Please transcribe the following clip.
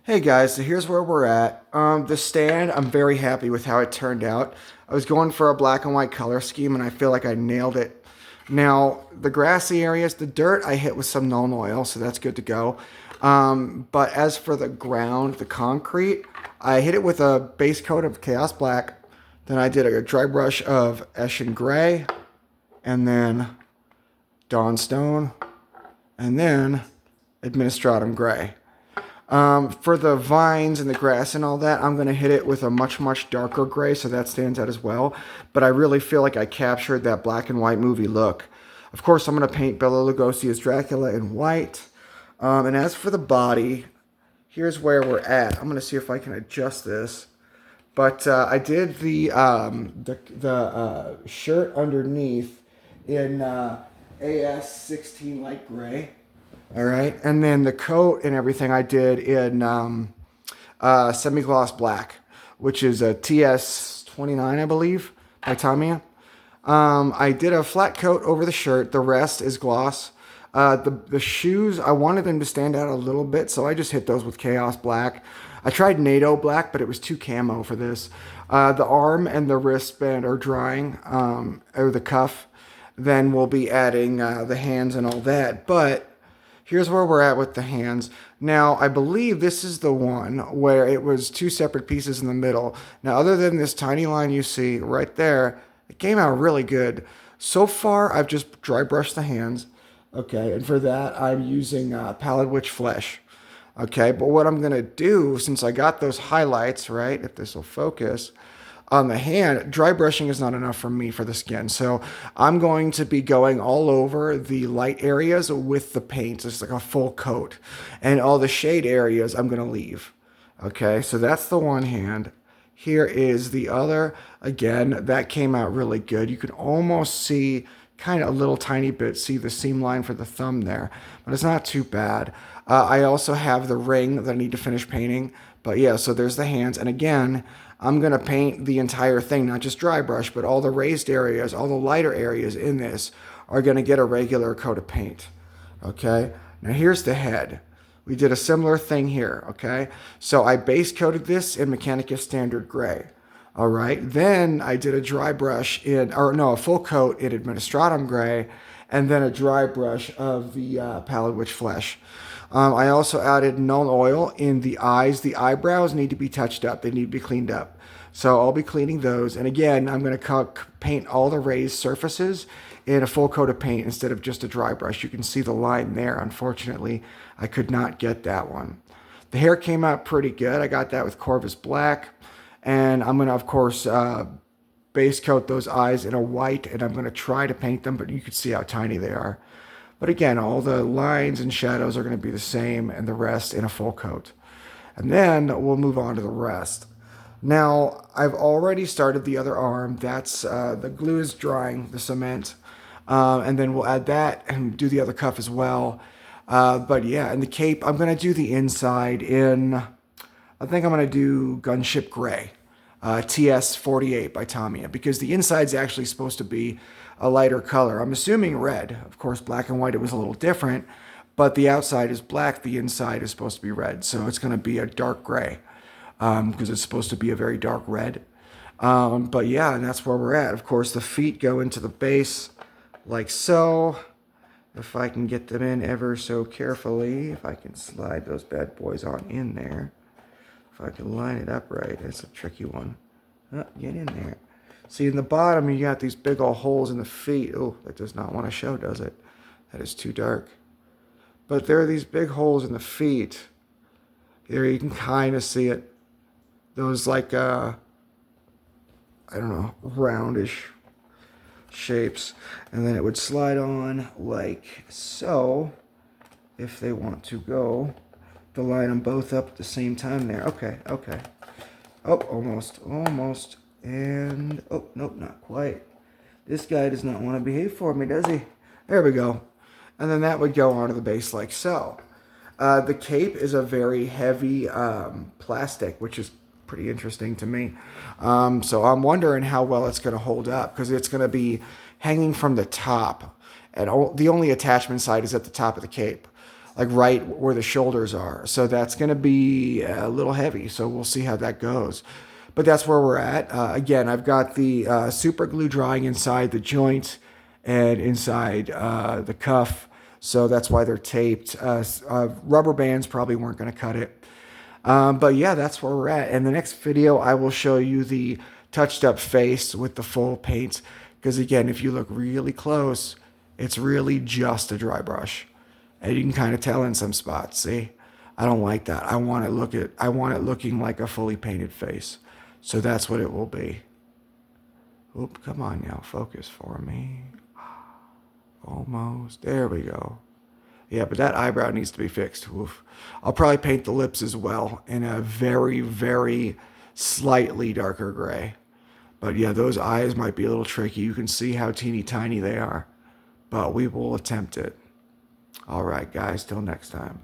Hey guys, so here's where we're at. The stand, I'm very happy with how it turned out. I was going for a black and white color scheme and I feel like I nailed it. Now, the grassy areas, the dirt, I hit with some Nuln oil, so that's good to go. But as for the ground, the concrete, I hit it with a base coat of Chaos Black. Then I did a dry brush of Eshin Gray, and then Dawn Stone, and then Administratum Gray. For the vines and the grass and all that, I'm going to hit it with a much darker gray, so that stands out as well. But I really feel like I captured that black and white movie look. Of course, I'm going to paint Bela Lugosi as Dracula in white. And as for the body, here's where we're at. I'm going to see if I can adjust this. But I did the shirt underneath in AS16 light gray. All right, and then the coat and everything I did in semi-gloss black, which is a TS29, I believe, by Tamiya. I did a flat coat over the shirt. The rest is gloss. The shoes, I wanted them to stand out a little bit, so I just hit those with Chaos Black. I tried NATO Black, but it was too camo for this. The arm and the wristband are drying, or the cuff. Then we'll be adding the hands and all that, but here's where we're at with the hands. Now, I believe this is the one where it was two separate pieces in the middle. Now, other than this tiny line you see right there, it came out really good. So far, I've just dry brushed the hands. Okay, and for that, I'm using Pallid Witch Flesh. Okay, but what I'm going to do, since I got those highlights, right, if this will focus, on the hand, dry brushing is not enough for me for the skin. So I'm going to be going all over the light areas with the paint. It's like a full coat. And all the shade areas I'm going to leave. Okay, so that's the one hand. Here is the other. Again, that came out really good. You can almost see kind of a little tiny bit, see the seam line for the thumb there. But it's not too bad. I also have the ring that I need to finish painting. But yeah, so there's the hands. And again, I'm going to paint the entire thing, not just dry brush, but all the raised areas, all the lighter areas in this are going to get a regular coat of paint. Okay? Now here's the head. We did a similar thing here, okay? So I base coated this in Mechanicus Standard Gray. All right? Then I did a dry brush a full coat in Administratum Gray, and then a dry brush of the Pallid Witch Flesh. I also added Nuln oil in the eyes. The eyebrows need to be touched up. They need to be cleaned up. So I'll be cleaning those. And again, I'm going to paint all the raised surfaces in a full coat of paint instead of just a dry brush. You can see the line there. Unfortunately, I could not get that one. The hair came out pretty good. I got that with Corvus Black. And I'm going to, of course, base coat those eyes in a white. And I'm going to try to paint them, but you can see how tiny they are. But again, all the lines and shadows are going to be the same and the rest in a full coat. And then we'll move on to the rest. Now, I've already started the other arm. That's the glue is drying, the cement. And then we'll add that and do the other cuff as well. But yeah, and the cape, I'm going to do the inside in, I think I'm going to do Gunship Gray. TS48 by Tamiya, because the inside's actually supposed to be a lighter color. I'm assuming red. Of course, black and white, it was a little different, but the outside is black, the inside is supposed to be red. So it's going to be a dark gray because it's supposed to be a very dark red. But yeah, and that's where we're at. Of course, the feet go into the base like so. If I can get them in ever so carefully, if I can slide those bad boys on in there. If I can line it up right, it's a tricky one. Oh, get in there. See, in the bottom, you got these big old holes in the feet. Oh, that does not want to show, does it? That is too dark. But there are these big holes in the feet. Here you can kind of see it. Those like, I don't know, roundish shapes. And then it would slide on like so, if they want to go. To line them both up at the same time there. Okay. Oh, almost. And, oh, nope, not quite. This guy does not want to behave for me, does he? There we go. And then that would go onto the base like so. The cape is a very heavy plastic, which is pretty interesting to me. So I'm wondering how well it's going to hold up, because it's going to be hanging from the top. And the only attachment side is at the top of the cape. like right where the shoulders are. So that's going to be a little heavy. So we'll see how that goes. But that's where we're at. Again, I've got the super glue drying inside the joint and inside the cuff. So that's why they're taped. Rubber bands probably weren't going to cut it. But yeah, that's where we're at. In the next video, I will show you the touched up face with the full paint. Because again, if you look really close, it's really just a dry brush. And you can kind of tell in some spots. See, I don't like that. I want it looking like a fully painted face. So that's what it will be. Oop, come on now, focus for me. Almost. There we go. Yeah, but that eyebrow needs to be fixed. Oof. I'll probably paint the lips as well in a very, very slightly darker gray. But yeah, those eyes might be a little tricky. You can see how teeny tiny they are. But we will attempt it. All right, guys, till next time.